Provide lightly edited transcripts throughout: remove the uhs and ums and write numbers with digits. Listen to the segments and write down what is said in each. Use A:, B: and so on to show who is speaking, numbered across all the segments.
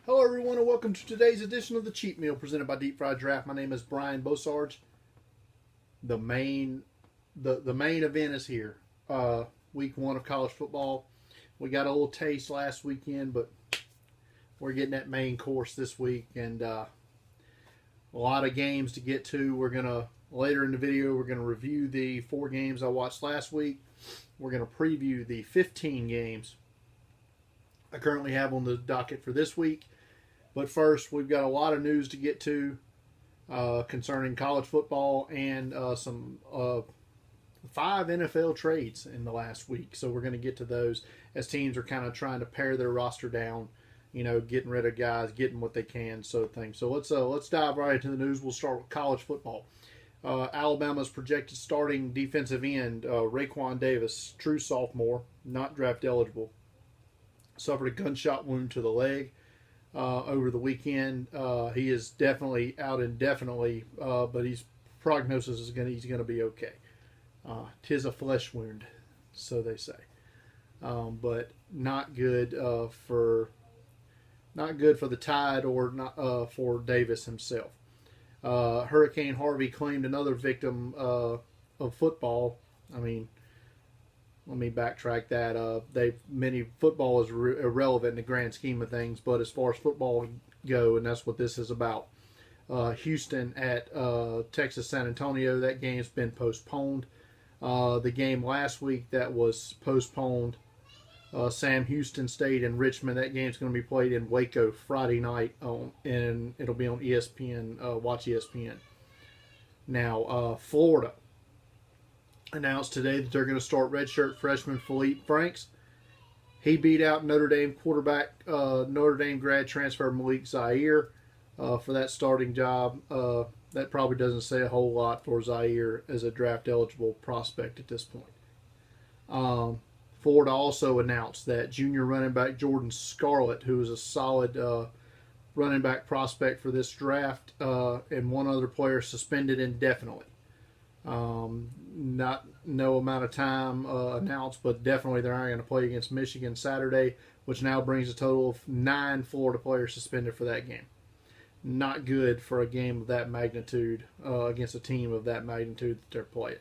A: Hello everyone and welcome to today's edition of the Cheat Meal presented by Deep Fried Draft. My name is Brian Bosarge. The main event is here. Week 1 of college football. We got a little taste last weekend, but we're getting that main course this week, and a lot of games to get to. Later in the video, we're gonna review the 4 games I watched last week. We're gonna preview the 15 games I currently have on the docket for this week. But first, we've got a lot of news to get to concerning college football and some 5 NFL trades in the last week. So we're going to get to those as teams are kind of trying to pare their roster down, getting rid of guys, getting what they can, so things. So let's dive right into the news. We'll start with college football. Alabama's projected starting defensive end, Raekwon Davis, true sophomore, not draft eligible, suffered a gunshot wound to the leg over the weekend. He is definitely out indefinitely, but his prognosis is he's going to be okay. 'Tis a flesh wound, so they say, but not good for the Tide or not for Davis himself. Hurricane Harvey claimed another victim of football. I mean, let me backtrack that. Football is irrelevant in the grand scheme of things, but as far as football go, and that's what this is about. Houston at Texas San Antonio, that game's been postponed. The game last week that was postponed, Sam Houston State in Richmond, that game's going to be played in Waco Friday night, and it'll be on ESPN. Watch ESPN. Now, Florida announced today that they're going to start redshirt freshman Philippe Franks. He beat out Notre Dame quarterback, Notre Dame grad transfer Malik Zaire for that starting job. That probably doesn't say a whole lot for Zaire as a draft eligible prospect at this point. Florida also announced that junior running back Jordan Scarlett, who is a solid running back prospect for this draft, and one other player suspended indefinitely. No amount of time announced, but definitely they're not going to play against Michigan Saturday, which now brings a total of 9 Florida players suspended for that game. Not good for a game of that magnitude against a team of that magnitude that they're playing.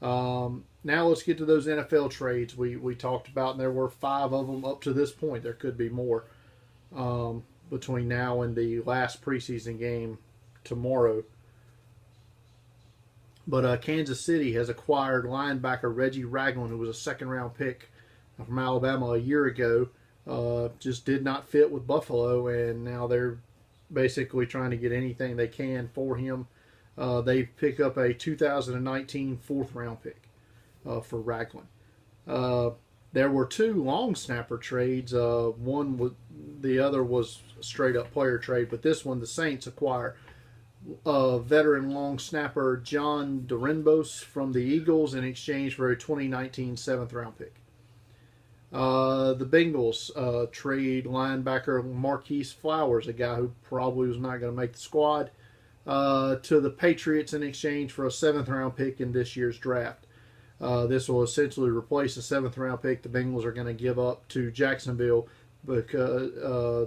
A: Now let's get to those NFL trades we talked about, and there were 5 of them up to this point. There could be more between now and the last preseason game tomorrow. But Kansas City has acquired linebacker Reggie Ragland, who was a second-round pick from Alabama a year ago. Just did not fit with Buffalo, and now they're basically trying to get anything they can for him. They pick up a 2019 4th-round pick for Ragland. There were 2 long snapper trades. The other was a straight-up player trade, but this one the Saints acquire veteran long snapper John Dorenbos from the Eagles in exchange for a 2019 7th-round pick. The Bengals trade linebacker Marquise Flowers, a guy who probably was not going to make the squad, to the Patriots in exchange for a 7th-round pick in this year's draft. This will essentially replace the 7th-round pick the Bengals are going to give up to Jacksonville, because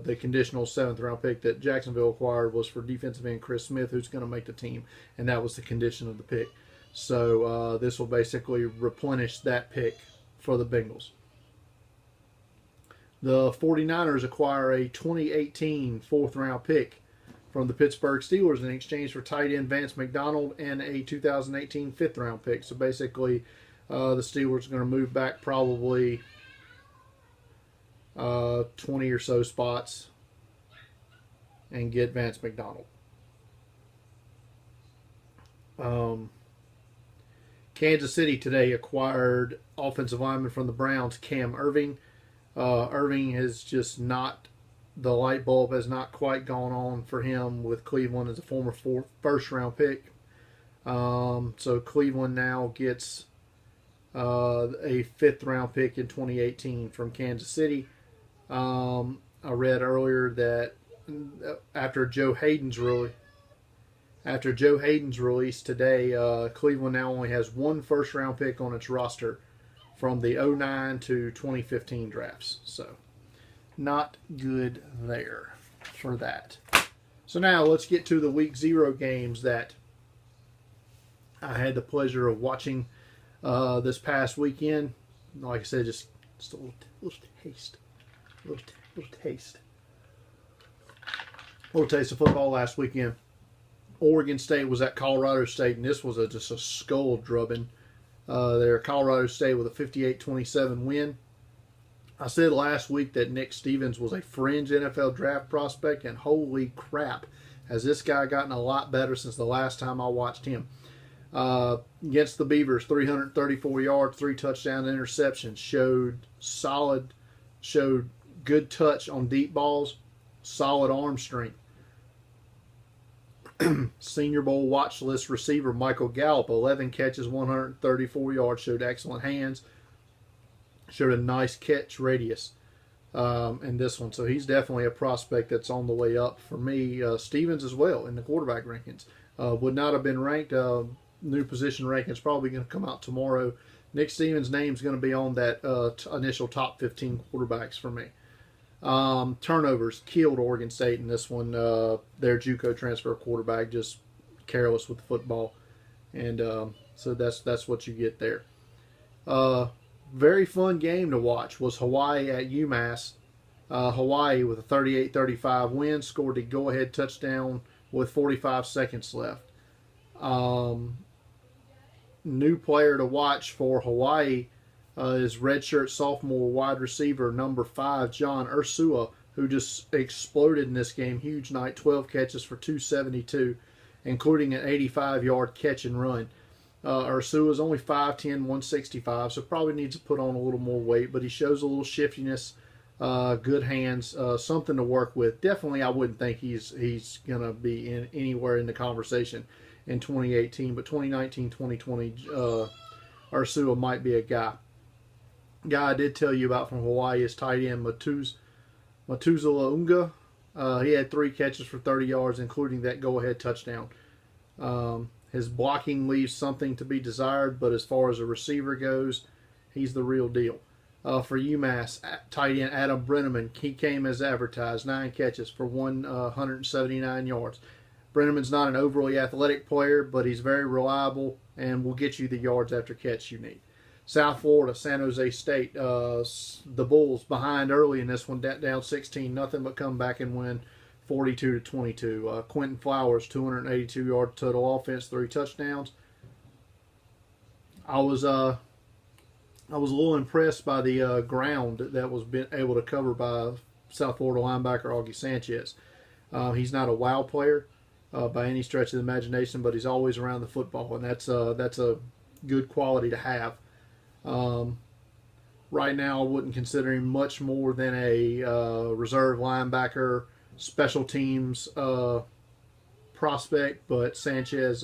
A: the conditional 7th-round pick that Jacksonville acquired was for defensive end Chris Smith, who's going to make the team, and that was the condition of the pick. So this will basically replenish that pick for the Bengals. The 49ers acquire a 2018 4th-round pick from the Pittsburgh Steelers in exchange for tight end Vance McDonald and a 2018 5th-round pick. So basically, the Steelers are going to move back probably 20 or so spots and get Vance McDonald. Kansas City today acquired offensive lineman from the Browns, Cam Irving. Irving has just not, the light bulb has not quite gone on for him with Cleveland as a former 1st-round pick. So Cleveland now gets a 5th-round pick in 2018 from Kansas City. I read earlier that after Joe Hayden's release today, Cleveland now only has 1 1st-round pick on its roster from the 2009 to 2015 drafts. So not good there. for that. So now let's get to the Week 0 games that I had the pleasure of watching this past weekend. Like I said, just a little taste. Little taste. Little taste of football last weekend. Oregon State was at Colorado State, and this was just a skull drubbing. There, Colorado State with a 58-27 win. I said last week that Nick Stevens was a fringe NFL draft prospect, and holy crap, has this guy gotten a lot better since the last time I watched him. Against the Beavers, 334 yards, 3 touchdown interceptions, showed good touch on deep balls, solid arm strength. Senior Bowl watch list receiver Michael Gallup, 11 catches, 134 yards, showed excellent hands, showed a nice catch radius in this one. So he's definitely a prospect that's on the way up for me. Stevens as well in the quarterback rankings. Would not have been ranked. New position rankings probably going to come out tomorrow. Nick Stevens' name is going to be on that initial top 15 quarterbacks for me. Turnovers killed Oregon State in this one. Their JUCO transfer quarterback just careless with the football, and so that's what you get there. Very fun game to watch was Hawaii at UMass. Hawaii with a 38-35 win scored a go-ahead touchdown with 45 seconds left. New player to watch for Hawaii is redshirt sophomore wide receiver number 5, John Ursua, who just exploded in this game. Huge night, 12 catches for 272, including an 85-yard catch and run. Ursua is only 5'10", 165, so probably needs to put on a little more weight, but he shows a little shiftiness, good hands, something to work with. Definitely, I wouldn't think he's going to be anywhere in the conversation in 2018, but 2019, 2020, Ursua might be a guy. Guy I did tell you about from Hawaii is tight end Matuzala Unga. He had 3 catches for 30 yards, including that go-ahead touchdown. His blocking leaves something to be desired, but as far as a receiver goes, he's the real deal. For UMass, tight end Adam Brenneman, he came as advertised, 9 catches for 179 yards. Brenneman's not an overly athletic player, but he's very reliable and will get you the yards after catch you need. South Florida, San Jose State, the Bulls behind early in this one, down 16, nothing but come back and win 42-22. Quentin Flowers, 282-yard total offense, 3 touchdowns. I was a little impressed by the ground that was able to cover by South Florida linebacker Augie Sanchez. He's not a wow player by any stretch of the imagination, but he's always around the football, and that's a good quality to have. Right now, I wouldn't consider him much more than a reserve linebacker, special teams prospect, but Sanchez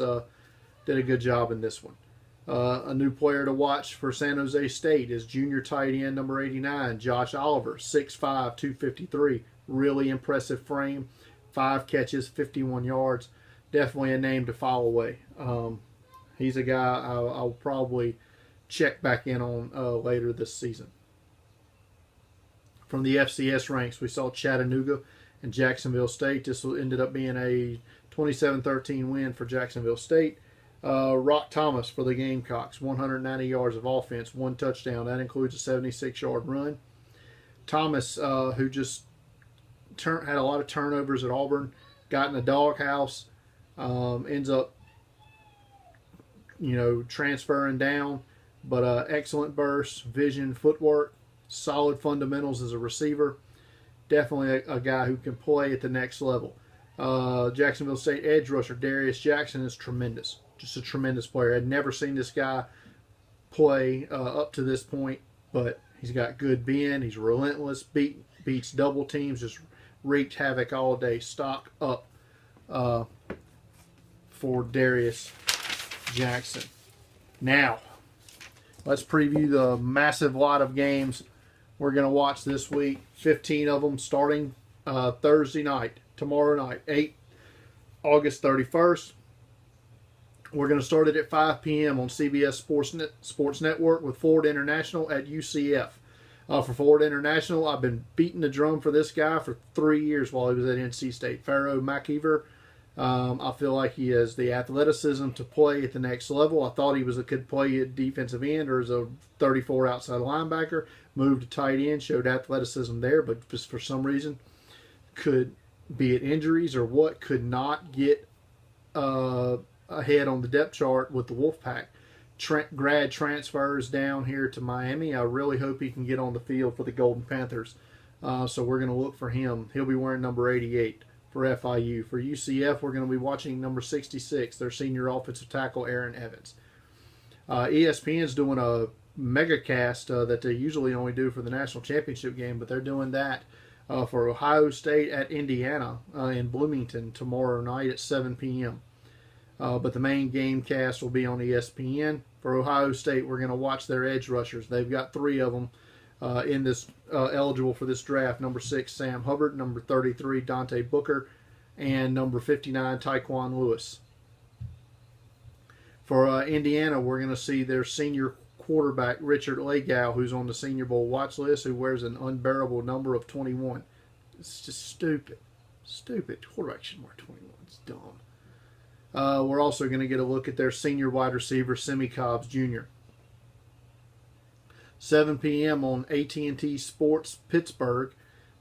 A: did a good job in this one. A new player to watch for San Jose State is junior tight end number 89, Josh Oliver, 6'5", 253. Really impressive frame, 5 catches, 51 yards. Definitely a name to file away. He's a guy I'll probably check back in on later this season. From the FCS ranks, we saw Chattanooga and Jacksonville State. This ended up being a 27-13 win for Jacksonville State. Rock Thomas for the Gamecocks, 190 yards of offense, 1 touchdown. That includes a 76-yard run. Thomas, who just had a lot of turnovers at Auburn, got in the doghouse, ends up, transferring down. But excellent burst, vision, footwork, solid fundamentals as a receiver. Definitely a guy who can play at the next level. Jacksonville State edge rusher Darius Jackson is tremendous. Just a tremendous player. I'd never seen this guy play up to this point, but he's got good bend. He's relentless, beats double teams, just wreaked havoc all day. Stock up for Darius Jackson. Now, let's preview the massive lot of games we're going to watch this week. 15 of them starting Thursday night, tomorrow night, August 31st. We're going to start it at 5 p.m. on CBS Sports Network with Florida International at UCF. For Florida International, I've been beating the drum for this guy for 3 years while he was at NC State. Pharaoh McKeever. I feel like he has the athleticism to play at the next level. I thought he could play at defensive end or as a 34 outside linebacker. Moved to tight end, showed athleticism there, but just for some reason, could be it injuries or what, could not get ahead on the depth chart with the Wolfpack. Grad transfers down here to Miami. I really hope he can get on the field for the Golden Panthers. So we're going to look for him. He'll be wearing number 88 for FIU. For UCF, we're going to be watching number 66, their senior offensive tackle, Aaron Evans. ESPN's doing a mega cast that they usually only do for the national championship game, but they're doing that for Ohio State at Indiana in Bloomington tomorrow night at 7 p.m. But the main game cast will be on ESPN. For Ohio State, we're going to watch their edge rushers. They've got 3 of them in this eligible for this draft. Number 6, Sam Hubbard. Number 33, Dante Booker. And number 59, Taekwon Lewis. For Indiana, we're going to see their senior quarterback, Richard Legal, who's on the Senior Bowl watch list, who wears an unbearable number of 21. It's just stupid. Stupid. Quarterback shouldn't wear 21. It's dumb. We're also going to get a look at their senior wide receiver, Simi Cobbs Jr. 7 p.m. on AT&T Sports Pittsburgh.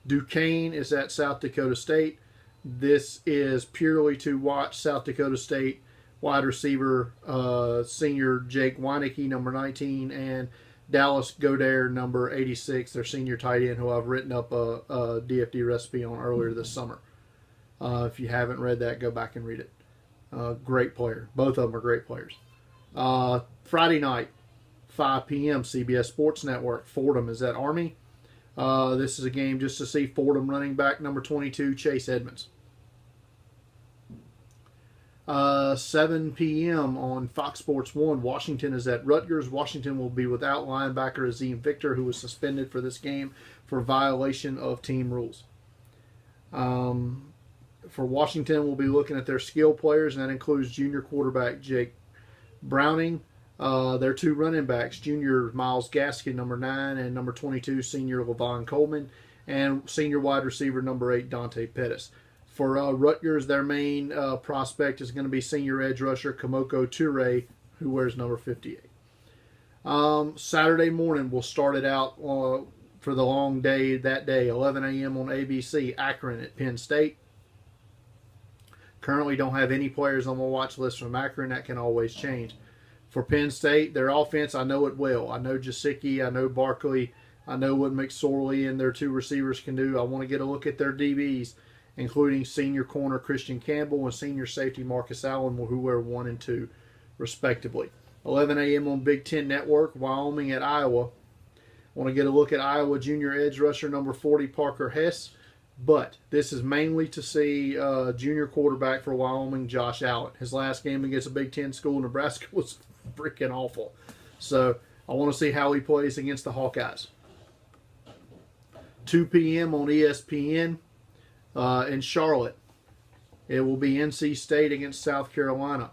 A: Duquesne is at South Dakota State. This is purely to watch South Dakota State wide receiver senior Jake Weineke, number 19, and Dallas Goddard, number 86, their senior tight end, who I've written up a DFD recipe on earlier this summer. If you haven't read that, go back and read it. Great player. Both of them are great players. Friday night, 5 p.m., CBS Sports Network. Fordham is at Army. This is a game just to see Fordham running back number 22, Chase Edmonds. 7 p.m. on Fox Sports 1, Washington is at Rutgers. Washington will be without linebacker Azim Victor, who was suspended for this game for violation of team rules. For Washington, we'll be looking at their skill players, and that includes junior quarterback Jake Browning, their 2 running backs, junior Miles Gaskin, number 9, and number 22, senior Levon Coleman, and senior wide receiver number 8, Dante Pettis. For Rutgers, their main prospect is going to be senior edge rusher Kamoko Toure, who wears number 58. Saturday morning, we'll start it out for the long day that day, 11 a.m. on ABC, Akron at Penn State. Currently don't have any players on my watch list from Akron. That can always change. For Penn State, their offense, I know it well. I know Jasicki, I know Barkley, I know what McSorley and their 2 receivers can do. I want to get a look at their DBs, including senior corner Christian Campbell and senior safety Marcus Allen, who wear 1 and 2, respectively. 11 a.m. on Big Ten Network, Wyoming at Iowa. I want to get a look at Iowa junior edge rusher number 40, Parker Hess. But this is mainly to see junior quarterback for Wyoming, Josh Allen. His last game against a Big Ten school, Nebraska, was freaking awful. So I want to see how he plays against the Hawkeyes. 2 p.m. on ESPN in Charlotte. It will be NC State against South Carolina.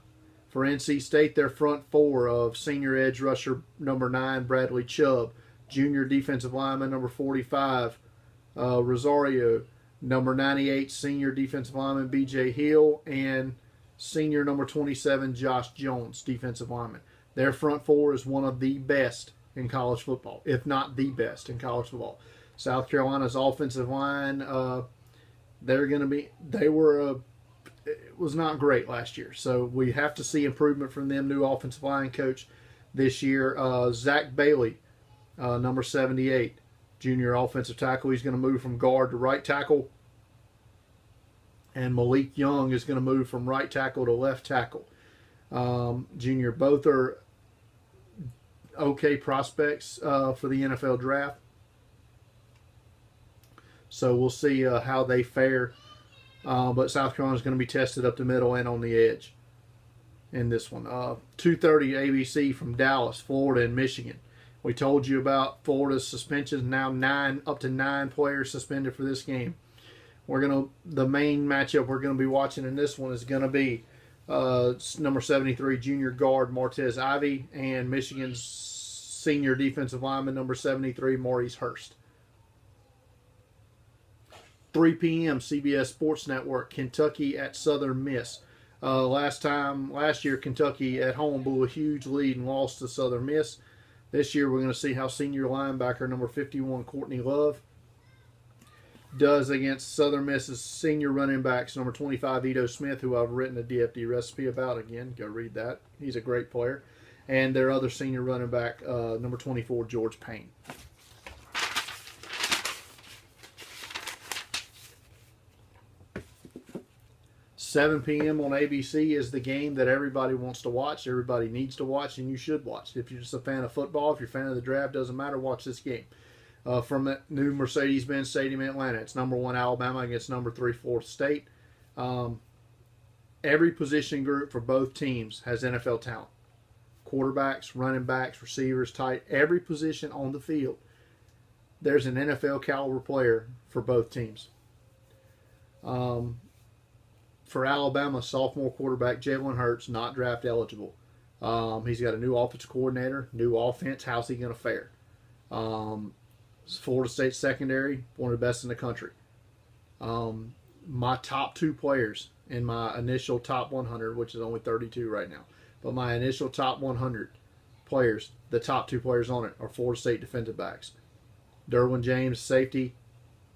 A: For NC State, their front 4 of senior edge rusher number 9, Bradley Chubb, junior defensive lineman number 45, Rosario, number 98, senior defensive lineman B.J. Hill, and senior number 27, Josh Jones, defensive lineman. Their front 4 is one of the best in college football, if not the best in college football. South Carolina's offensive line, it was not great last year, so we have to see improvement from them. New offensive line coach this year, Zach Bailey, number 78. Junior offensive tackle. He's going to move from guard to right tackle. And Malik Young is going to move from right tackle to left tackle. Junior, both are okay prospects for the NFL draft. So we'll see how they fare. But South Carolina is going to be tested up the middle and on the edge in this one. 2:30 ABC from Dallas, Florida, and Michigan. We told you about Florida's suspensions. Now up to 9 players suspended for this game. The main matchup we're going to be watching in this one is going to be number 73 junior guard Martez Ivy and Michigan's senior defensive lineman, number 73, Maurice Hurst. 3 p.m. CBS Sports Network, Kentucky at Southern Miss. Last year, Kentucky at home blew a huge lead and lost to Southern Miss. This year, we're going to see how senior linebacker number 51, Courtney Love, does against Southern Miss's senior running backs, number 25, Ito Smith, who I've written a DFD recipe about. Again, go read that. He's a great player. And their other senior running back, number 24, George Payne. 7 p.m. on ABC is the game that everybody wants to watch, everybody needs to watch, and you should watch. If you're just a fan of football, if you're a fan of the draft, doesn't matter, watch this game. From the new Mercedes-Benz Stadium in Atlanta. It's number 1 Alabama against number 3 Florida State. Every position group for both teams has NFL talent. Quarterbacks, running backs, receivers, tight, every position on the field. There's an NFL caliber player for both teams. For Alabama, sophomore quarterback Jalen Hurts, not draft eligible. He's got a new offensive coordinator, new offense. How's he going to fare? Florida State secondary, one of the best in the country. My top 2 players in my initial top 100, which is only 32 right now, but my initial top 100 players, the top 2 players on it are Florida State defensive backs. Derwin James, safety.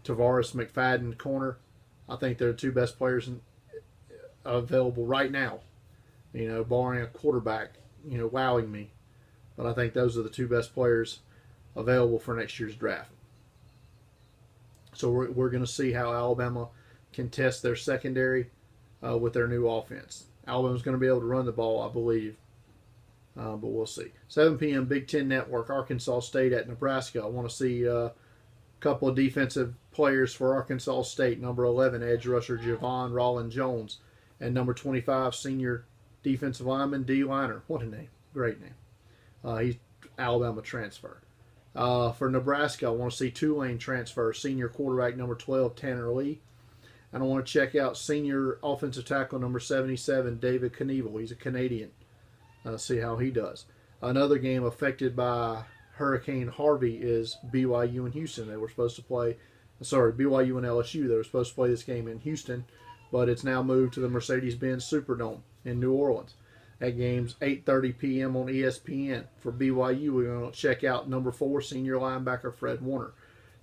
A: Tavares McFadden, corner. I think they're the 2 best players available right now, barring a quarterback, wowing me. But I think those are the 2 best players available for next year's draft. So we're going to see how Alabama can test their secondary with their new offense. Alabama's going to be able to run the ball, I believe, but we'll see. 7 p.m. Big Ten Network, Arkansas State at Nebraska. I want to see a couple of defensive players for Arkansas State. Number 11, edge rusher Javon Rollin-Jones. And number 25, senior defensive lineman D-liner. What a name. Great name. He's Alabama transfer. For Nebraska, I want to see Tulane transfer. Senior quarterback number 12, Tanner Lee. And I want to check out senior offensive tackle number 77, David Knievel. He's a Canadian. See how he does. Another game affected by Hurricane Harvey is BYU and Houston. They were supposed to play, BYU and LSU. They were supposed to play this game in Houston, but it's now moved to the Mercedes-Benz Superdome in New Orleans. That game's 8:30 p.m. on ESPN. For BYU, we're going to check out number 4 senior linebacker Fred Warner.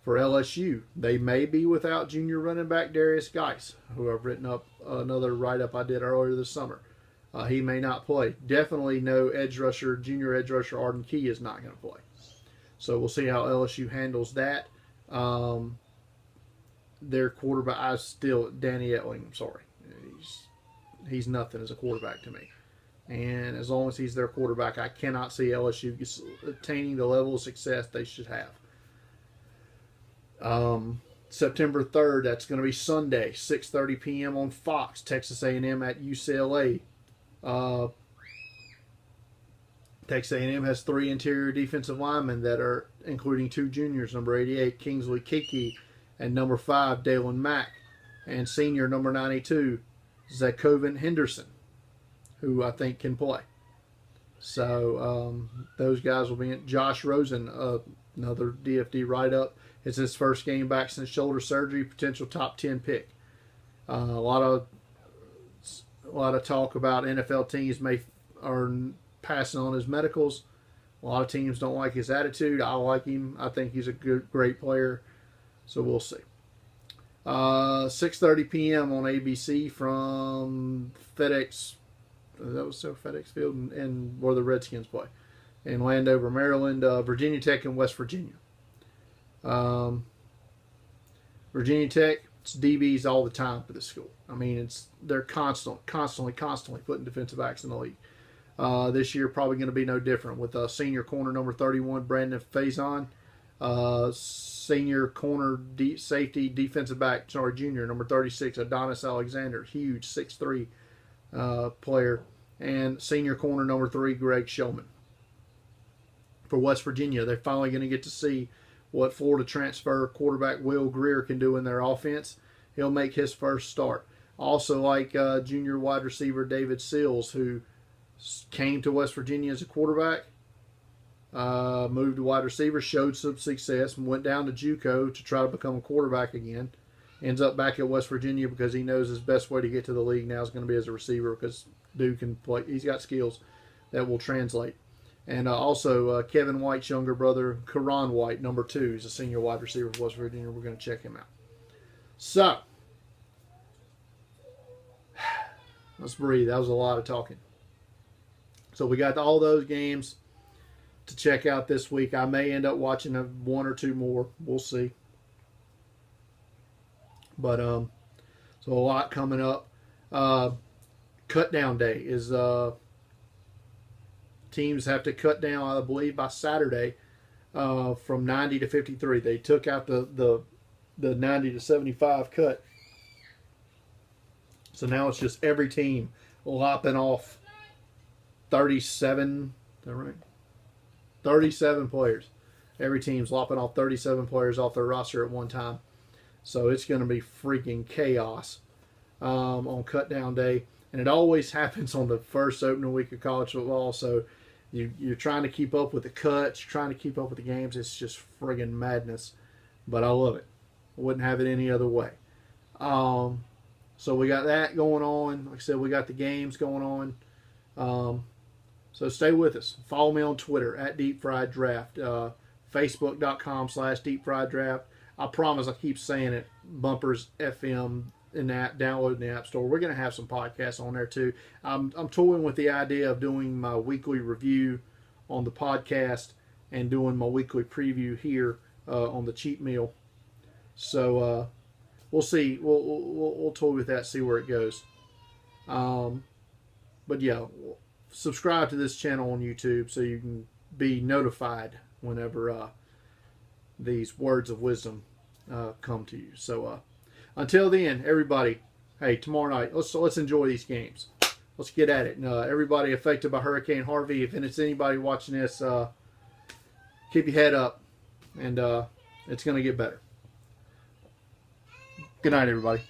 A: For LSU, they may be without junior running back Darius Geis, who I've written up another write-up I did earlier this summer. He may not play. Definitely no junior edge rusher Arden Key is not going to play. So we'll see how LSU handles that. Their quarterback, Danny Etling, I'm sorry. He's nothing as a quarterback to me. And as long as he's their quarterback, I cannot see LSU attaining the level of success they should have. September 3rd, that's going to be Sunday, 6:30 p.m. on Fox. Texas A&M at UCLA. Texas A&M has 3 interior defensive linemen that are including 2 juniors, number 88, Kingsley Kiki, and number 5, Dalen Mack, and senior number 92, Zakoven Henderson, who I think can play. So those guys will be in. Josh Rosen, another DFD write-up. It's his first game back since shoulder surgery, potential top 10 pick. A lot of talk about NFL teams are passing on his medicals. A lot of teams don't like his attitude. I like him. I think he's a great player. So we'll see. 6:30 p.m. on ABC from FedEx. That was FedEx Field and where the Redskins play. In Landover, Maryland. Virginia Tech and West Virginia. Virginia Tech, it's DBs all the time for this school. I mean, they're constantly putting defensive backs in the league. This year probably going to be no different with senior corner number 31, Brandon Faison. Senior corner safety defensive back, junior number 36, Adonis Alexander, huge 6'3" player, and senior corner number 3, Greg Showman. For West Virginia, they're finally going to get to see what Florida transfer quarterback Will Grier can do in their offense. He'll make his first start. Also like junior wide receiver David Sills, who came to West Virginia as a quarterback, moved to wide receiver, showed some success, and went down to JUCO to try to become a quarterback again. Ends up back at West Virginia because he knows his best way to get to the league now is going to be as a receiver because dude can play. He's got skills that will translate. And also Kevin White's younger brother, Karan White, number 2, he's a senior wide receiver for West Virginia. We're going to check him out. So, let's breathe. That was a lot of talking. So we got all those games to check out this week. I may end up watching one or two more. We'll see. But so a lot coming up. Cut down day is teams have to cut down, I believe, by Saturday from 90 to 53. They took out the 90 to 75 cut. So now it's just every team lopping off 37. Is that right? 37 players. Every team's lopping off 37 players off their roster at one time. So it's going to be freaking chaos on cut down day. And it always happens on the first opening week of college football. So you're trying to keep up with the cuts. You're trying to keep up with the games. It's just friggin' madness. But I love it. I wouldn't have it any other way. So we got that going on. Like I said, we got the games going on. So stay with us. Follow me on Twitter at Deep Fried Draft. Facebook.com/DeepFriedDraft. I promise I keep saying it. Bumpers FM in the app, download in the App Store. We're going to have some podcasts on there too. I'm toying with the idea of doing my weekly review on the podcast and doing my weekly preview here on the cheat meal. So we'll see. We'll toy with that, see where it goes. But yeah, subscribe to this channel on YouTube so you can be notified whenever these words of wisdom come to you. So until then, everybody, hey, tomorrow night, let's enjoy these games. Let's get at it. And, everybody affected by Hurricane Harvey, if it's anybody watching this, keep your head up, and it's going to get better. Good night, everybody.